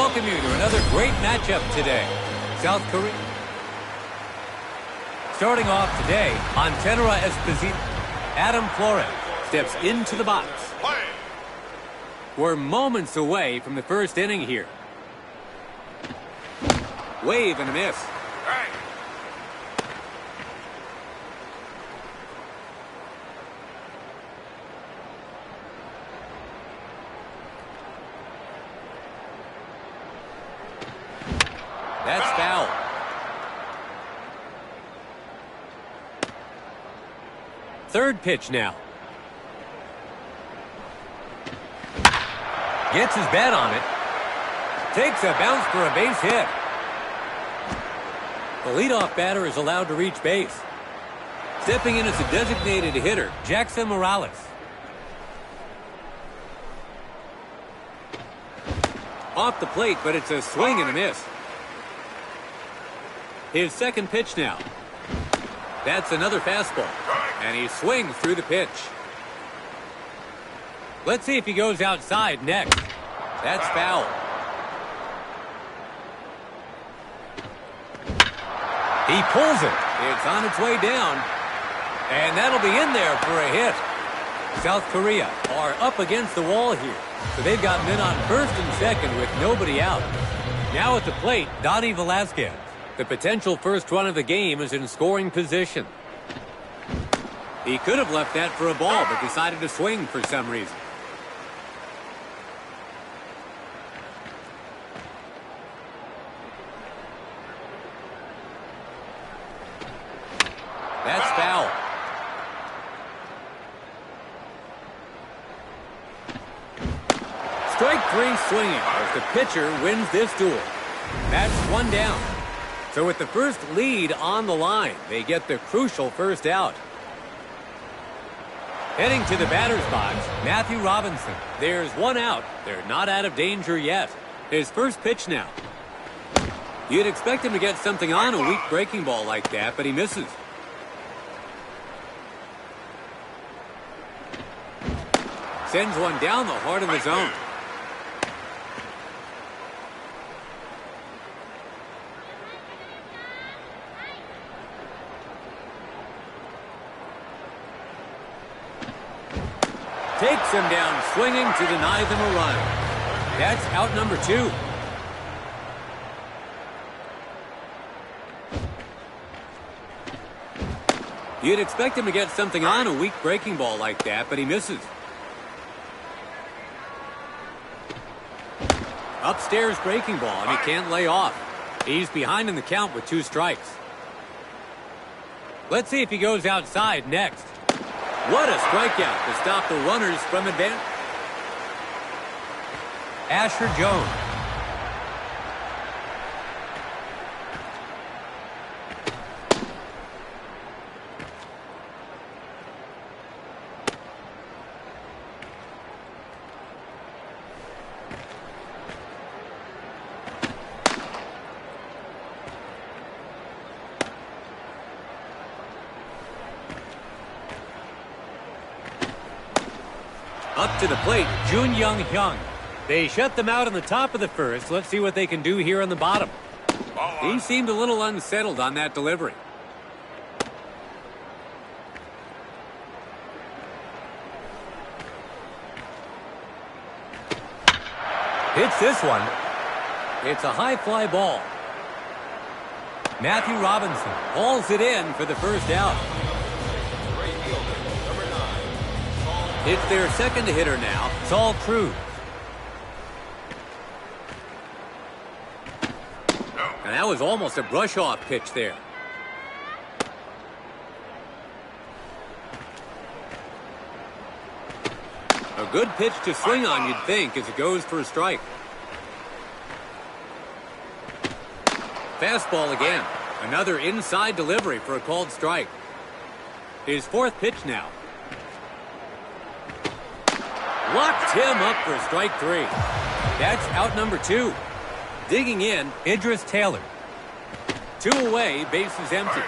welcome you to another great matchup today. South Korea. Starting off today on Tenera Esposito, Adam Flores steps into the box. We're moments away from the first inning here. Wave and a miss. That's foul. Third pitch now. Gets his bat on it. Takes a bounce for a base hit. The leadoff batter is allowed to reach base. Stepping in as a designated hitter, Jackson Morales. Off the plate, but it's a swing and a miss. His second pitch now. That's another fastball. And he swings through the pitch. Let's see if he goes outside next. That's foul. He pulls it. It's on its way down. And that'll be in there for a hit. South Korea are up against the wall here. So they've got men on first and second with nobody out. Now at the plate, Donnie Velasquez. The potential first run of the game is in scoring position. He could have left that for a ball, but decided to swing for some reason. That's foul. Strike three swinging as the pitcher wins this duel. That's one down. So with the first lead on the line, they get the crucial first out. Heading to the batter's box, Matthew Robinson. There's one out. They're not out of danger yet. His first pitch now. You'd expect him to get something on a weak breaking ball like that, but he misses. Sends one down the heart of the zone. Takes him down swinging to deny them a run. That's out number 2. You'd expect him to get something on a weak breaking ball like that, but he misses. Upstairs breaking ball, and he can't lay off. He's behind in the count with 2 strikes. Let's see if he goes outside next. What a strikeout to stop the runners from advance. Asher Jones. Up to the plate, Jun Young Hyung. They shut them out in the top of the first. Let's see what they can do here on the bottom. He seemed a little unsettled on that delivery. Hits this one. It's a high fly ball. Matthew Robinson hauls it in for the first out. It's their second hitter now, Saul Cruz. And that was almost a brush-off pitch there. A good pitch to swing on, you'd think, as it goes for a strike. Fastball again. Another inside delivery for a called strike. His fourth pitch now. Locked him up for strike 3. That's out number 2. Digging in, Idris Taylor. 2 away, bases empty.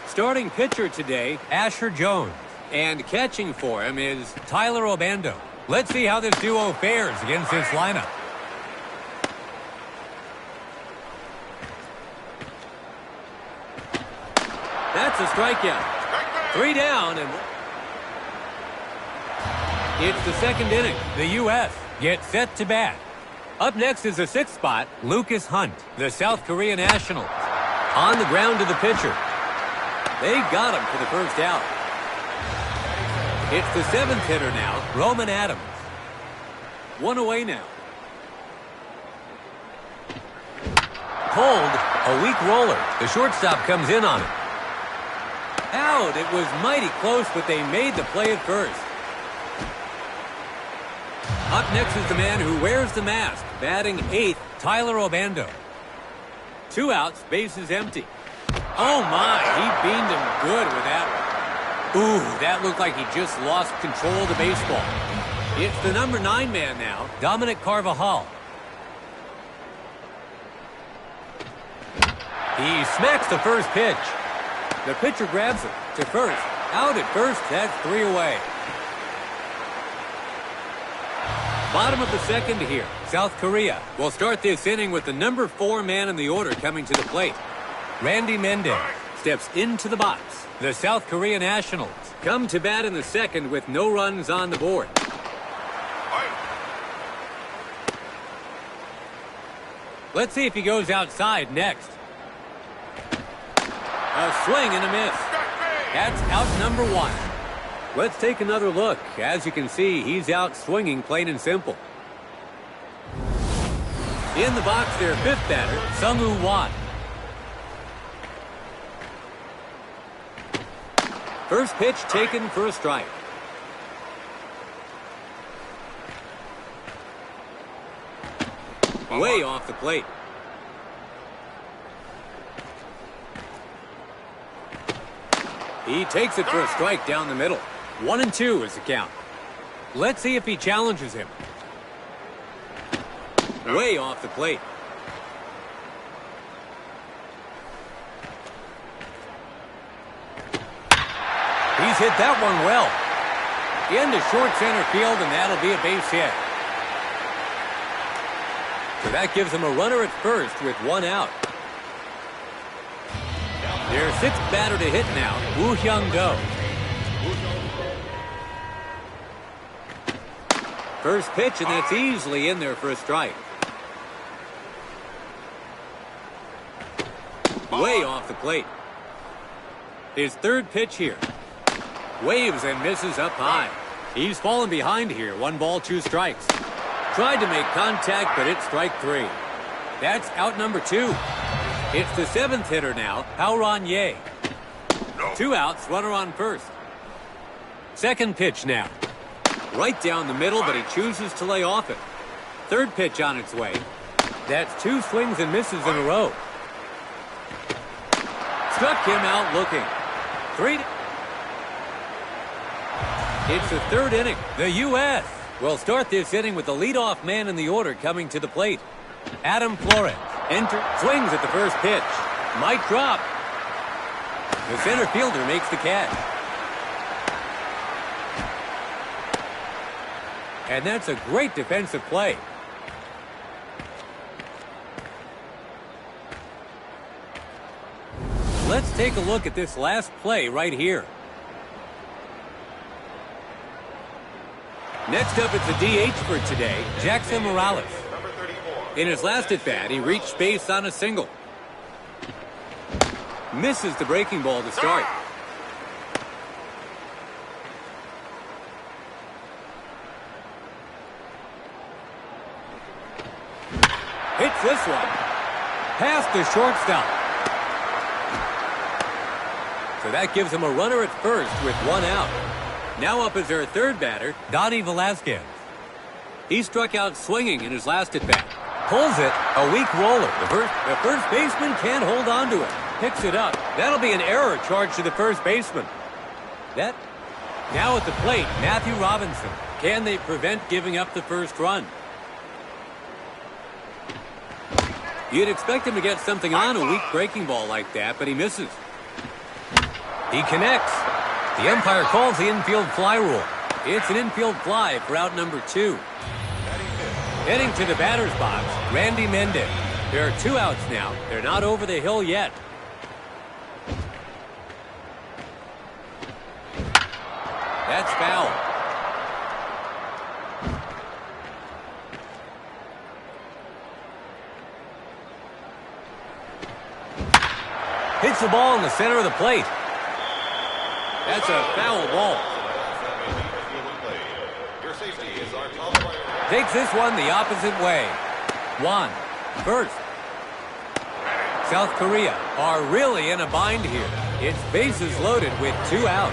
Starting pitcher today, Asher Jones. And catching for him is Tyler Obando. Let's see how this duo fares against this lineup. That's a strikeout. 3 down, and it's the second inning. The U.S. gets set to bat. Up next is the 6th spot, Lucas Hunt, the South Korea national. On the ground to the pitcher. They got him for the first out. It's the 7th hitter now, Roman Adams. 1 away now. Cold, a weak roller. The shortstop comes in on it. Out. It was mighty close, but they made the play at first. Up next is the man who wears the mask, batting 8th, Tyler Obando. 2 outs, bases empty. Oh my, he beamed him good with that one. Ooh, that looked like he just lost control of the baseball. It's the number 9 man now, Dominic Carvajal. He smacks the first pitch. The pitcher grabs it to first. Out at first, that's 3 away. Bottom of the second here. South Korea will start this inning with the number 4 man in the order coming to the plate. Randy Mendez steps into the box. The South Korea Nationals come to bat in the second with no runs on the board. Let's see if he goes outside next. A swing and a miss. That's out number 1. Let's take another look. As you can see, he's out swinging, plain and simple. In the box, their 5th batter, Sung-Woo Won. First pitch taken for a strike. Way off the plate. He takes it for a strike down the middle. 1-2 is the count. Let's see if he challenges him. Way off the plate. He's hit that one well. Into short center field, and that'll be a base hit. So that gives him a runner at first with 1 out. Their 6th batter to hit now, Woo Hyung-do. First pitch, and that's easily in there for a strike. Way off the plate. His 3rd pitch here. Waves and misses up high. He's fallen behind here. 1 ball, 2 strikes. Tried to make contact, but it's strike 3. That's out number 2. It's the 7th hitter now, Hao-Ron Ye. 2 outs, runner on first. Second pitch now. Right down the middle, but he chooses to lay off it. 3rd pitch on its way. That's 2 swings and misses in a row. Struck him out looking. 3. It's the 3rd inning. The U.S. will start this inning with the leadoff man in the order coming to the plate. Adam Flores swings at the first pitch. Might drop. The center fielder makes the catch. And that's a great defensive play. Let's take a look at this last play right here. Next up, it's a DH for today, Jackson Morales. In his last at-bat, he reached base on a single. Misses the breaking ball to start. Hits this one. Past the shortstop. So that gives him a runner at first with 1 out. Now up is their 3rd batter, Donnie Velasquez. He struck out swinging in his last at-bat. Pulls it, a weak roller. The first baseman can't hold on to it. Picks it up. That'll be an error charged to the first baseman. Now at the plate, Matthew Robinson. Can they prevent giving up the first run? You'd expect him to get something on a weak breaking ball like that, but he misses. He connects. The umpire calls the infield fly rule. It's an infield fly for out number 2. Heading to the batter's box, Randy Mendez. There are 2 outs now. They're not over the hill yet. That's foul. Hits the ball in the center of the plate. That's a foul ball. Takes this one the opposite way. One, first. South Korea are really in a bind here. It's bases loaded with 2 out.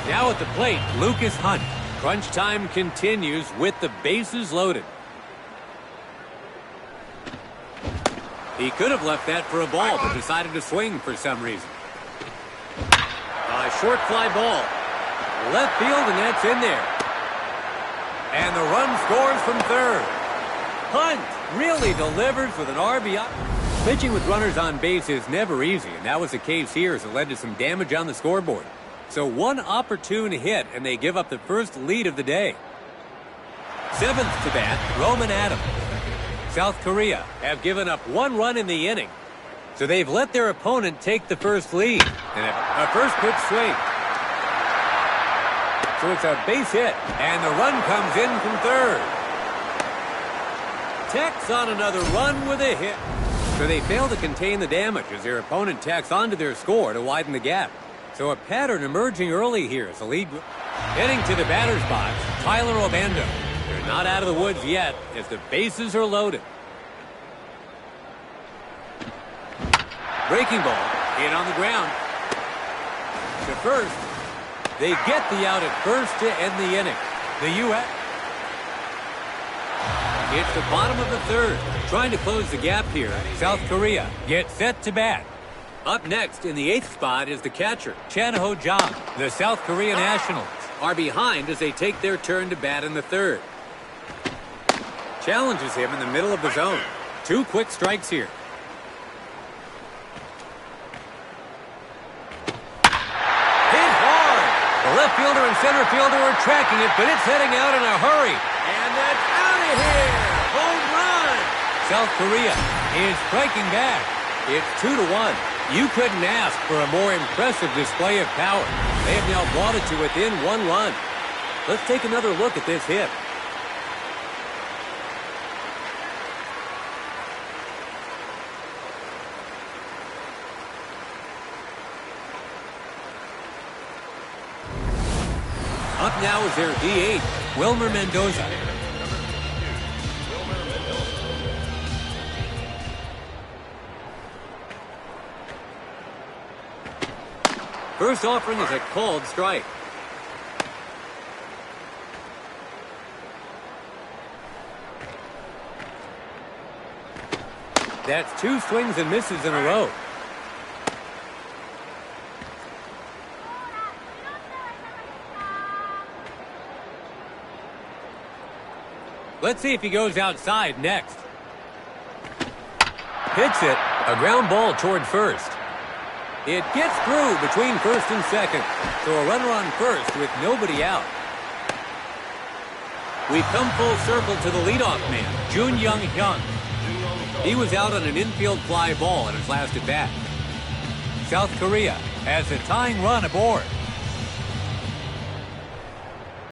Now at the plate, Lucas Hunt. Crunch time continues with the bases loaded. He could have left that for a ball, but decided to swing for some reason. A short fly ball. Left field, and that's in there. And the run scores from third. Hunt really delivers with an RBI. Pitching with runners on base is never easy, and that was the case here as it led to some damage on the scoreboard. So one opportune hit, and they give up the first lead of the day. 7th to bat, Roman Adams. South Korea have given up 1 run in the inning. So they've let their opponent take the first lead. And a first pitch swing. So it's a base hit, and the run comes in from third. Tacks on another run with a hit. So they fail to contain the damage as their opponent tacks onto their score to widen the gap. So a pattern emerging early here as the lead. Heading to the batter's box, Tyler Obando. They're not out of the woods yet as the bases are loaded. Breaking ball, hit on the ground. To first. They get the out at first to end the inning. The U.S. It's the bottom of the third. Trying to close the gap here. South Korea gets set to bat. Up next in the 8th spot is the catcher, Chan Ho-jang. The South Korea Nationals are behind as they take their turn to bat in the third. Challenges him in the middle of the zone. 2 quick strikes here. Hit hard. The left fielder and center fielder are tracking it, but it's heading out in a hurry. And that's out of here. Home run. South Korea is striking back. It's 2-1. You couldn't ask for a more impressive display of power. They have now brought it to within 1 run. Let's take another look at this hit. Up now is their DH, Wilmer Mendoza. First offering is a called strike. That's 2 swings and misses in a row. Let's see if he goes outside next. Hits it, a ground ball toward first. It gets through between first and second, so a runner on first with nobody out. We come full circle to the leadoff man, Jun Young Hyun. He was out on an infield fly ball in his last at bat. South Korea has a tying run aboard.